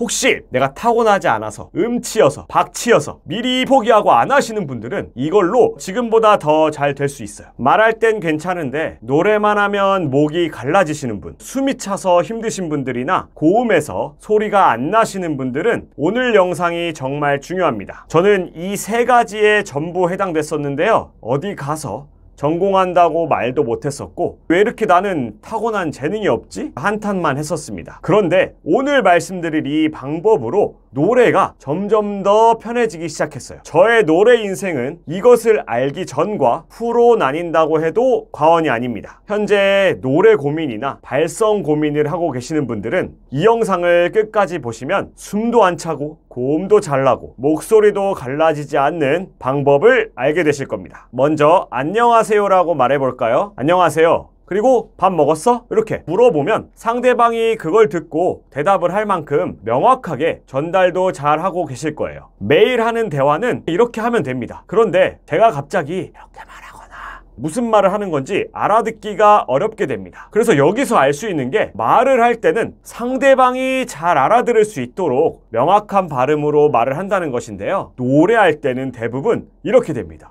혹시 내가 타고나지 않아서 음치여서 박치여서 미리 포기하고 안 하시는 분들은 이걸로 지금보다 더 잘 될 수 있어요. 말할 땐 괜찮은데 노래만 하면 목이 갈라지시는 분, 숨이 차서 힘드신 분들이나 고음에서 소리가 안 나시는 분들은 오늘 영상이 정말 중요합니다. 저는 이 세 가지에 전부 해당됐었는데요. 어디 가서 전공한다고 말도 못했었고 왜 이렇게 나는 타고난 재능이 없지? 한탄만 했었습니다. 그런데 오늘 말씀드릴 이 방법으로 노래가 점점 더 편해지기 시작했어요. 저의 노래 인생은 이것을 알기 전과 후로 나뉜다고 해도 과언이 아닙니다. 현재 노래 고민이나 발성 고민을 하고 계시는 분들은 이 영상을 끝까지 보시면 숨도 안 차고 고음도 잘 나고 목소리도 갈라지지 않는 방법을 알게 되실 겁니다. 먼저 안녕하세요라고 말해볼까요? 안녕하세요. 그리고 밥 먹었어? 이렇게 물어보면 상대방이 그걸 듣고 대답을 할 만큼 명확하게 전달도 잘 하고 계실 거예요. 매일 하는 대화는 이렇게 하면 됩니다. 그런데 제가 갑자기 이렇게 말하거나 무슨 말을 하는 건지 알아듣기가 어렵게 됩니다. 그래서 여기서 알 수 있는 게 말을 할 때는 상대방이 잘 알아들을 수 있도록 명확한 발음으로 말을 한다는 것인데요. 노래할 때는 대부분 이렇게 됩니다.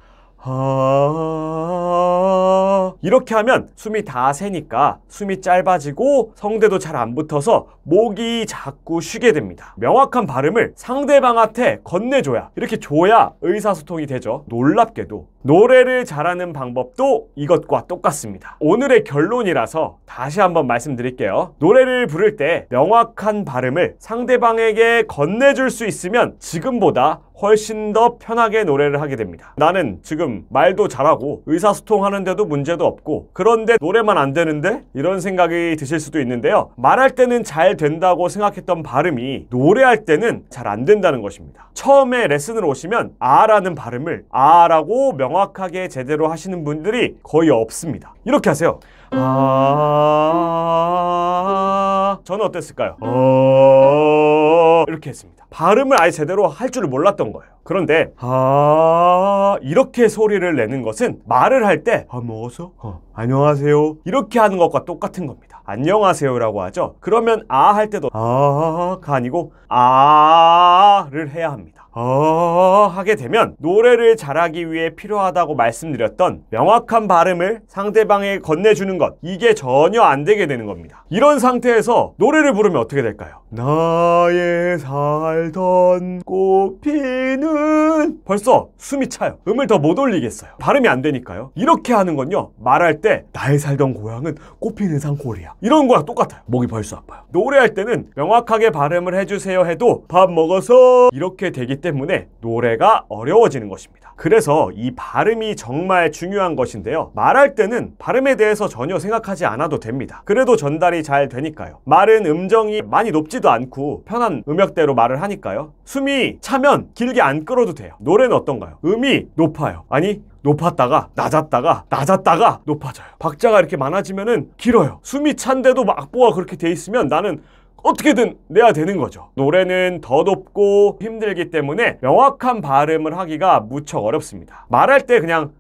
이렇게 하면 숨이 다 새니까 숨이 짧아지고 성대도 잘 안 붙어서 목이 자꾸 쉬게 됩니다. 명확한 발음을 상대방한테 건네줘야, 이렇게 줘야 의사소통이 되죠. 놀랍게도 노래를 잘하는 방법도 이것과 똑같습니다. 오늘의 결론이라서 다시 한번 말씀드릴게요. 노래를 부를 때 명확한 발음을 상대방에게 건네줄 수 있으면 지금보다 훨씬 더 편하게 노래를 하게 됩니다. 나는 지금 말도 잘하고 의사소통하는데도 문제도 없고 그런데 노래만 안 되는데? 이런 생각이 드실 수도 있는데요. 말할 때는 잘 된다고 생각했던 발음이 노래할 때는 잘 안 된다는 것입니다. 처음에 레슨을 오시면 아라는 발음을 아라고 명확하게 제대로 하시는 분들이 거의 없습니다. 이렇게 하세요. 저는 어땠을까요? 이렇게 했습니다. 발음을 아예 제대로 할 줄을 몰랐던 거예요. 그런데 이렇게 소리를 내는 것은 말을 할 때 먹었어? 안녕하세요 이렇게 하는 것과 똑같은 겁니다. 안녕하세요라고 하죠. 그러면 할 때도 가 아니고 를 해야 합니다. 하게 되면 노래를 잘하기 위해 필요하다고 말씀드렸던 명확한 발음을 상대방에게 건네주는 것, 이게 전혀 안 되게 되는 겁니다. 이런 상태에서 노래를 부르면 어떻게 될까요? 나의 살던 꽃피는 벌써 숨이 차요. 음을 더 못 올리겠어요. 발음이 안 되니까요. 이렇게 하는 건요, 말할 때 나의 살던 고향은 꽃피는 산골이야, 이런 거랑 똑같아요. 목이 벌써 아파요. 노래할 때는 명확하게 발음을 해주세요 해도 밥 먹어서 이렇게 되기 때문에 노래가 어려워지는 것입니다. 그래서 이 발음이 정말 중요한 것인데요. 말할 때는 발음에 대해서 전혀 생각하지 않아도 됩니다. 그래도 전달이 잘 되니까요. 말은 음정이 많이 높지도 않고 편한 음역대로 말을 하니까요. 숨이 차면 길게 안 끌어도 돼요. 노래는 어떤가요? 음이 높아요. 아니 높았다가 낮았다가 낮았다가 높아져요. 박자가 이렇게 많아지면은 길어요. 숨이 찬데도 악보가 그렇게 돼 있으면 나는 어떻게든 내야 되는 거죠. 노래는 더 높고 힘들기 때문에 명확한 발음을 하기가 무척 어렵습니다. 말할 때 그냥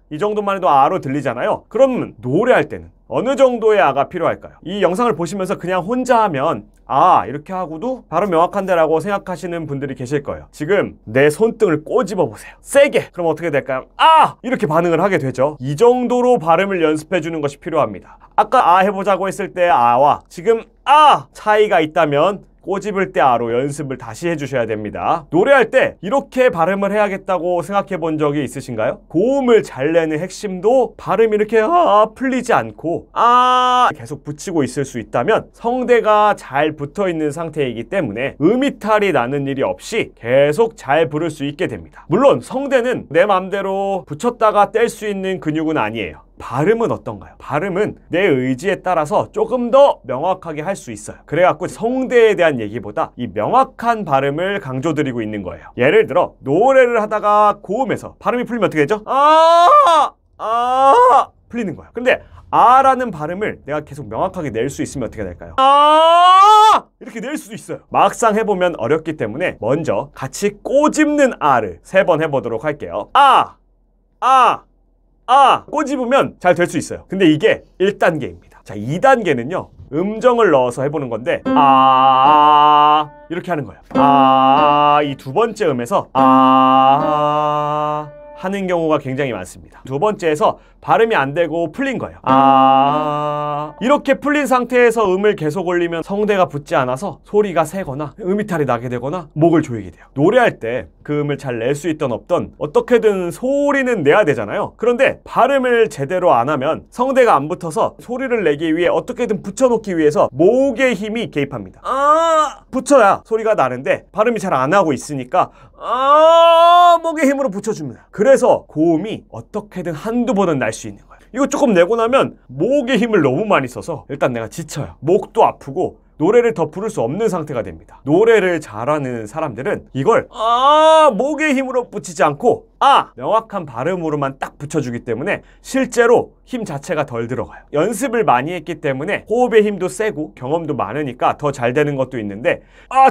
이 정도만 해도 아로 들리잖아요. 그럼 노래할 때는 어느 정도의 아가 필요할까요? 이 영상을 보시면서 그냥 혼자 하면 이렇게 하고도 발음 명확한데 라고 생각하시는 분들이 계실 거예요. 지금 내 손등을 꼬집어 보세요. 세게! 그럼 어떻게 될까요? 이렇게 반응을 하게 되죠. 이 정도로 발음을 연습해 주는 것이 필요합니다. 아까 해보자고 했을 때 와 지금 차이가 있다면 꼬집을 때 아로 연습을 다시 해주셔야 됩니다. 노래할 때 이렇게 발음을 해야겠다고 생각해 본 적이 있으신가요? 고음을 잘 내는 핵심도 발음이 이렇게 풀리지 않고 계속 붙이고 있을 수 있다면 성대가 잘 붙어 있는 상태이기 때문에 음이탈이 나는 일이 없이 계속 잘 부를 수 있게 됩니다. 물론 성대는 내 맘대로 붙였다가 뗄 수 있는 근육은 아니에요. 발음은 어떤가요? 발음은 내 의지에 따라서 조금 더 명확하게 할 수 있어요. 그래갖고 성대에 대한 얘기보다 이 명확한 발음을 강조드리고 있는 거예요. 예를 들어 노래를 하다가 고음에서 발음이 풀리면 어떻게 되죠? 풀리는 거예요. 근데 라는 발음을 내가 계속 명확하게 낼 수 있으면 어떻게 될까요? 이렇게 낼 수도 있어요. 막상 해보면 어렵기 때문에 먼저 같이 꼬집는 를 3번 해보도록 할게요. 꼬집으면 잘 될 수 있어요. 근데 이게 1단계입니다. 자, 2단계는요. 음정을 넣어서 해보는 건데 이렇게 하는 거예요. 이 두 번째 음에서 하는 경우가 굉장히 많습니다. 두 번째에서 발음이 안 되고 풀린 거예요. 이렇게 풀린 상태에서 음을 계속 올리면 성대가 붙지 않아서 소리가 새거나 음이탈이 나게 되거나 목을 조이게 돼요. 노래할 때 그 음을 잘 낼 수 있던 없던 어떻게든 소리는 내야 되잖아요. 그런데 발음을 제대로 안 하면 성대가 안 붙어서 소리를 내기 위해 어떻게든 붙여놓기 위해서 목의 힘이 개입합니다. 붙여야 소리가 나는데 발음이 잘 안 하고 있으니까 목의 힘으로 붙여줍니다. 그래서 고음이 어떻게든 한두 번은 날 수 있는 거예요. 이거 조금 내고 나면 목의 힘을 너무 많이 써서 일단 내가 지쳐요. 목도 아프고 노래를 더 부를 수 없는 상태가 됩니다. 노래를 잘하는 사람들은 이걸 목의 힘으로 붙이지 않고 명확한 발음으로만 딱 붙여주기 때문에 실제로 힘 자체가 덜 들어가요. 연습을 많이 했기 때문에 호흡의 힘도 세고 경험도 많으니까 더 잘 되는 것도 있는데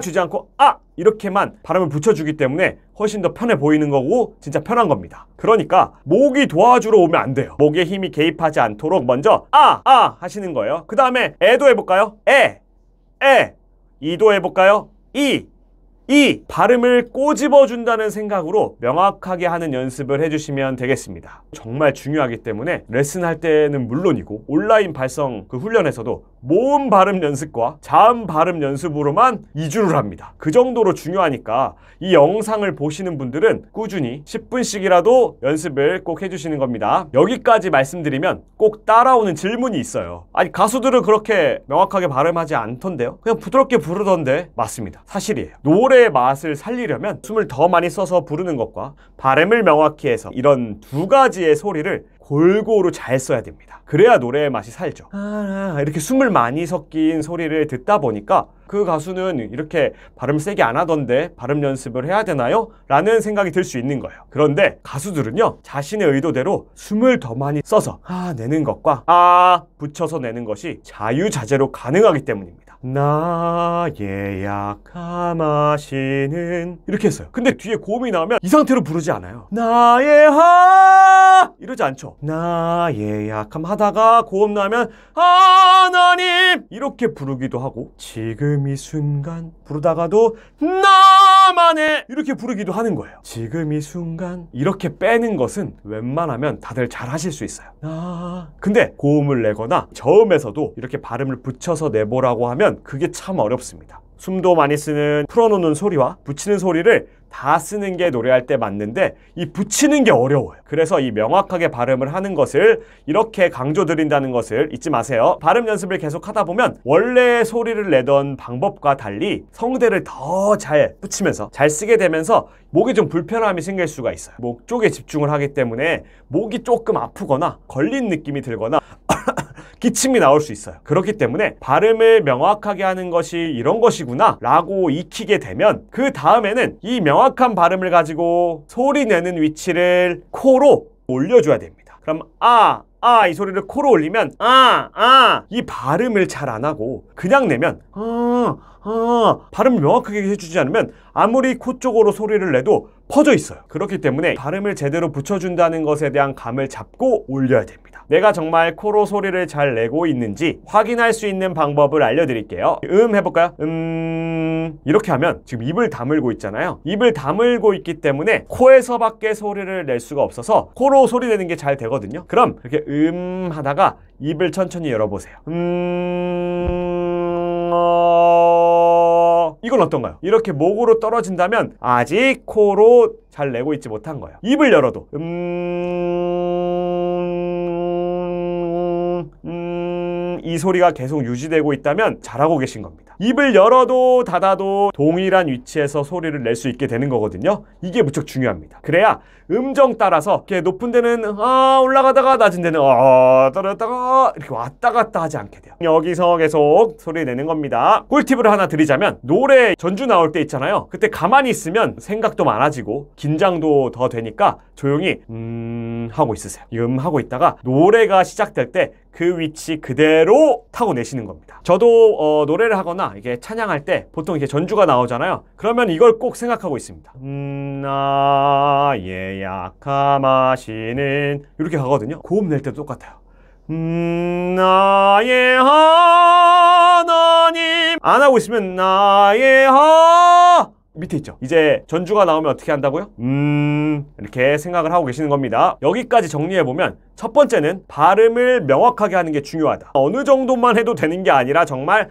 주지 않고 이렇게만 발음을 붙여주기 때문에 훨씬 더 편해 보이는 거고 진짜 편한 겁니다. 그러니까 목이 도와주러 오면 안 돼요. 목의 힘이 개입하지 않도록 먼저 하시는 거예요. 그 다음에 에도 해볼까요? 이도 해볼까요? 이 발음을 꼬집어준다는 생각으로 명확하게 하는 연습을 해주시면 되겠습니다. 정말 중요하기 때문에 레슨할 때는 물론이고 온라인 발성 그 훈련에서도 모음 발음 연습과 자음 발음 연습으로만 2주를 합니다. 그 정도로 중요하니까 이 영상을 보시는 분들은 꾸준히 10분씩이라도 연습을 꼭 해주시는 겁니다. 여기까지 말씀드리면 꼭 따라오는 질문이 있어요. 아니 가수들은 그렇게 명확하게 발음하지 않던데요? 그냥 부드럽게 부르던데. 맞습니다. 사실이에요. 노래의 맛을 살리려면 숨을 더 많이 써서 부르는 것과 발음을 명확히 해서 이런 두 가지의 소리를 골고루 잘 써야 됩니다. 그래야 노래의 맛이 살죠. 이렇게 숨을 많이 섞인 소리를 듣다 보니까 그 가수는 이렇게 발음 세게 안 하던데 발음 연습을 해야 되나요? 라는 생각이 들 수 있는 거예요. 그런데 가수들은요 자신의 의도대로 숨을 더 많이 써서 내는 것과 붙여서 내는 것이 자유자재로 가능하기 때문입니다. 나의 약함하시는 이렇게 했어요. 근데 뒤에 고음이 나오면 이 상태로 부르지 않아요. 나의 이러지 않죠. 나의 약함 하다가 고음 나오면 하나님 이렇게 부르기도 하고 지금 이 순간 부르다가도 나만의 이렇게 부르기도 하는 거예요. 지금 이 순간 이렇게 빼는 것은 웬만하면 다들 잘 하실 수 있어요. 근데 고음을 내거나 저음에서도 이렇게 발음을 붙여서 내보라고 하면 그게 참 어렵습니다. 숨도 많이 쓰는 풀어놓는 소리와 붙이는 소리를 다 쓰는 게 노래할 때 맞는데 이 붙이는 게 어려워요. 그래서 이 명확하게 발음을 하는 것을 이렇게 강조드린다는 것을 잊지 마세요. 발음 연습을 계속 하다 보면 원래 소리를 내던 방법과 달리 성대를 더 잘 붙이면서 잘 쓰게 되면서 목에 좀 불편함이 생길 수가 있어요. 목 쪽에 집중을 하기 때문에 목이 조금 아프거나 걸린 느낌이 들거나 기침이 나올 수 있어요. 그렇기 때문에 발음을 명확하게 하는 것이 이런 것이구나 라고 익히게 되면 그 다음에는 이 명확한 발음을 가지고 소리 내는 위치를 코로 올려줘야 됩니다. 그럼 이 소리를 코로 올리면 이 발음을 잘 안 하고 그냥 내면 발음을 명확하게 해주지 않으면 아무리 코 쪽으로 소리를 내도 퍼져 있어요. 그렇기 때문에 발음을 제대로 붙여준다는 것에 대한 감을 잡고 올려야 됩니다. 내가 정말 코로 소리를 잘 내고 있는지 확인할 수 있는 방법을 알려드릴게요. 해볼까요? 이렇게 하면 지금 입을 다물고 있잖아요. 입을 다물고 있기 때문에 코에서밖에 소리를 낼 수가 없어서 코로 소리 내는 게 잘 되거든요. 그럼 이렇게 하다가 입을 천천히 열어보세요. 이건 어떤가요? 이렇게 목으로 떨어진다면 아직 코로 잘 내고 있지 못한 거예요. 입을 열어도 이 소리가 계속 유지되고 있다면 잘하고 계신 겁니다. 입을 열어도 닫아도 동일한 위치에서 소리를 낼 수 있게 되는 거거든요. 이게 무척 중요합니다. 그래야 음정 따라서 이렇게 높은 데는 올라가다가 낮은 데는 떨어졌다가 이렇게 왔다 갔다 하지 않게 돼요. 여기서 계속 소리 내는 겁니다. 꿀팁을 하나 드리자면 노래 전주 나올 때 있잖아요. 그때 가만히 있으면 생각도 많아지고 긴장도 더 되니까 조용히 하고 있으세요. 하고 있다가 노래가 시작될 때 그 위치 그대로 타고 내시는 겁니다. 저도 노래를 하거나 이게 찬양할 때 보통 이렇게 전주가 나오잖아요. 그러면 이걸 꼭 생각하고 있습니다. 나의 약함하시는 이렇게 가거든요. 고음 낼 때도 똑같아요. 나의 하나님. 안 하고 있으면 나의 밑에 있죠. 이제 전주가 나오면 어떻게 한다고요? 이렇게 생각을 하고 계시는 겁니다. 여기까지 정리해보면 첫 번째는 발음을 명확하게 하는 게 중요하다. 어느 정도만 해도 되는 게 아니라 정말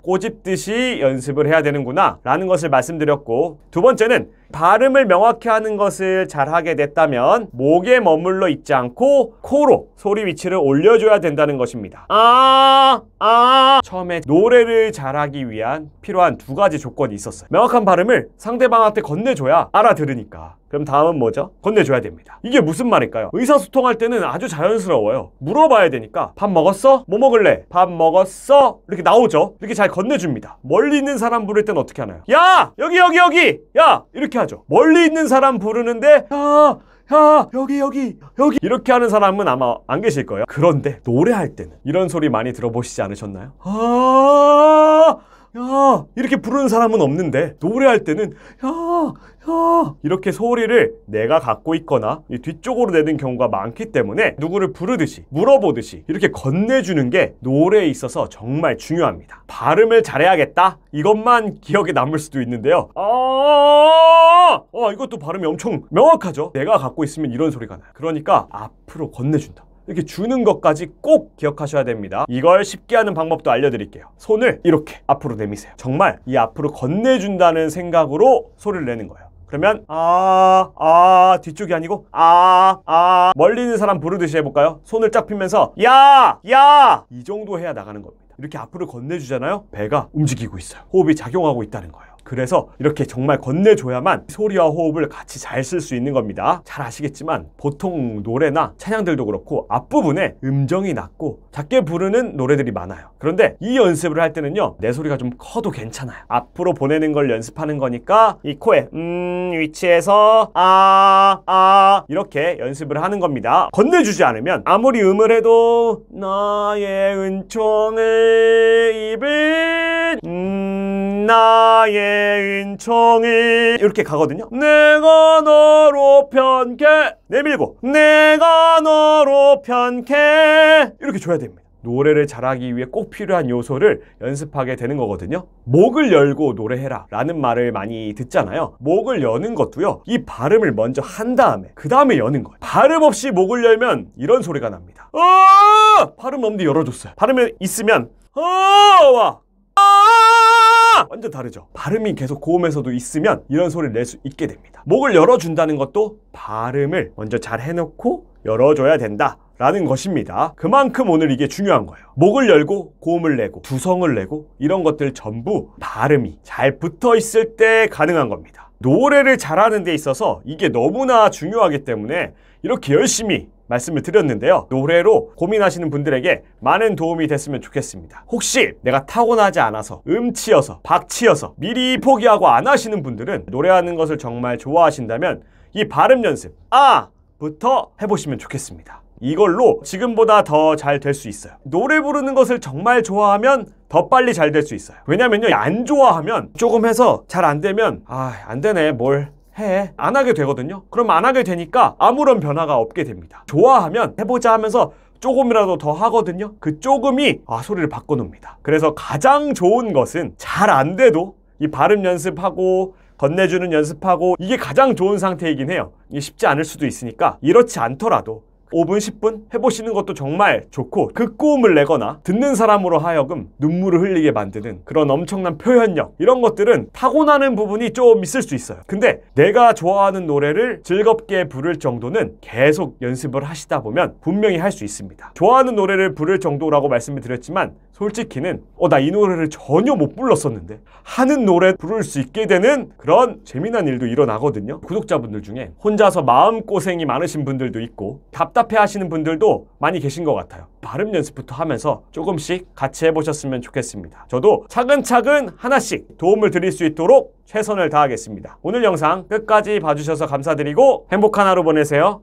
꼬집듯이 연습을 해야 되는구나 라는 것을 말씀드렸고, 두 번째는 발음을 명확히 하는 것을 잘하게 됐다면 목에 머물러 있지 않고 코로 소리 위치를 올려줘야 된다는 것입니다. 처음에 노래를 잘하기 위한 필요한 두 가지 조건이 있었어요. 명확한 발음을 상대방한테 건네줘야 알아들으니까. 그럼 다음은 뭐죠? 건네줘야 됩니다. 이게 무슨 말일까요? 의사소통할 때는 아주 자연스러워요. 물어봐야 되니까 밥 먹었어? 뭐 먹을래? 밥 먹었어? 이렇게 나오죠. 이렇게 잘 건네줍니다. 멀리 있는 사람 부를 때는 어떻게 하나요? 야! 여기! 야! 이렇게 하죠. 멀리 있는 사람 부르는데 야! 여기 이렇게 하는 사람은 아마 안 계실 거예요. 그런데 노래할 때는 이런 소리 많이 들어보시지 않으셨나요? 야! 이렇게 부르는 사람은 없는데 노래할 때는 야! 이렇게 소리를 내가 갖고 있거나 이 뒤쪽으로 내는 경우가 많기 때문에 누구를 부르듯이 물어보듯이 이렇게 건네주는 게 노래에 있어서 정말 중요합니다. 발음을 잘해야겠다? 이것만 기억에 남을 수도 있는데요. 이것도 발음이 엄청 명확하죠? 내가 갖고 있으면 이런 소리가 나요. 그러니까 앞으로 건네준다. 이렇게 주는 것까지 꼭 기억하셔야 됩니다. 이걸 쉽게 하는 방법도 알려드릴게요. 손을 이렇게 앞으로 내미세요. 정말 이 앞으로 건네준다는 생각으로 소리를 내는 거예요. 그러면 뒤쪽이 아니고 멀리 있는 사람 부르듯이 해볼까요? 손을 쫙 펴면서 야! 이 정도 해야 나가는 겁니다. 이렇게 앞으로 건네주잖아요? 배가 움직이고 있어요. 호흡이 작용하고 있다는 거예요. 그래서 이렇게 정말 건네줘야만 소리와 호흡을 같이 잘 쓸 수 있는 겁니다. 잘 아시겠지만 보통 노래나 찬양들도 그렇고 앞부분에 음정이 낮고 작게 부르는 노래들이 많아요. 그런데 이 연습을 할 때는요, 내 소리가 좀 커도 괜찮아요. 앞으로 보내는 걸 연습하는 거니까 이 코에 위치에서 이렇게 연습을 하는 겁니다. 건네주지 않으면 아무리 음을 해도 나의 은총을 입은 나의 은총을 이렇게 가거든요. 내가 너로 편케 내밀고 내가 너로 편케 이렇게 줘야 됩니다. 노래를 잘하기 위해 꼭 필요한 요소를 연습하게 되는 거거든요. 목을 열고 노래해라 라는 말을 많이 듣잖아요. 목을 여는 것도요, 이 발음을 먼저 한 다음에 그 다음에 여는 거예요. 발음 없이 목을 열면 이런 소리가 납니다. 발음 없는데 열어줬어요. 발음이 있으면 완전 다르죠. 발음이 계속 고음에서도 있으면 이런 소리를 낼 수 있게 됩니다. 목을 열어준다는 것도 발음을 먼저 잘 해놓고 열어줘야 된다 라는 것입니다. 그만큼 오늘 이게 중요한 거예요. 목을 열고 고음을 내고 두성을 내고 이런 것들 전부 발음이 잘 붙어 있을 때 가능한 겁니다. 노래를 잘하는 데 있어서 이게 너무나 중요하기 때문에 이렇게 열심히 말씀을 드렸는데요. 노래로 고민하시는 분들에게 많은 도움이 됐으면 좋겠습니다. 혹시 내가 타고나지 않아서 음치여서 박치여서 미리 포기하고 안 하시는 분들은 노래하는 것을 정말 좋아하신다면 이 발음 연습 부터 해보시면 좋겠습니다. 이걸로 지금보다 더 잘 될 수 있어요. 노래 부르는 것을 정말 좋아하면 더 빨리 잘 될 수 있어요. 왜냐면요, 안 좋아하면 조금 해서 잘 안 되면 안 되네 뭘 해 안 하게 되거든요. 그럼 안 하게 되니까 아무런 변화가 없게 됩니다. 좋아하면 해보자 하면서 조금이라도 더 하거든요. 그 조금이 소리를 바꿔놓습니다. 그래서 가장 좋은 것은 잘 안 돼도 이 발음 연습하고 건네주는 연습하고 이게 가장 좋은 상태이긴 해요. 이게 쉽지 않을 수도 있으니까 이렇지 않더라도 5분, 10분 해보시는 것도 정말 좋고, 극고음을 내거나 듣는 사람으로 하여금 눈물을 흘리게 만드는 그런 엄청난 표현력, 이런 것들은 타고나는 부분이 좀 있을 수 있어요. 근데 내가 좋아하는 노래를 즐겁게 부를 정도는 계속 연습을 하시다 보면 분명히 할 수 있습니다. 좋아하는 노래를 부를 정도라고 말씀을 드렸지만 솔직히는 나 이 노래를 전혀 못 불렀었는데 하는 노래 부를 수 있게 되는 그런 재미난 일도 일어나거든요. 구독자분들 중에 혼자서 마음고생이 많으신 분들도 있고 답답해 하시는 분들도 많이 계신 것 같아요. 발음 연습부터 하면서 조금씩 같이 해보셨으면 좋겠습니다. 저도 차근차근 하나씩 도움을 드릴 수 있도록 최선을 다하겠습니다. 오늘 영상 끝까지 봐주셔서 감사드리고 행복한 하루 보내세요.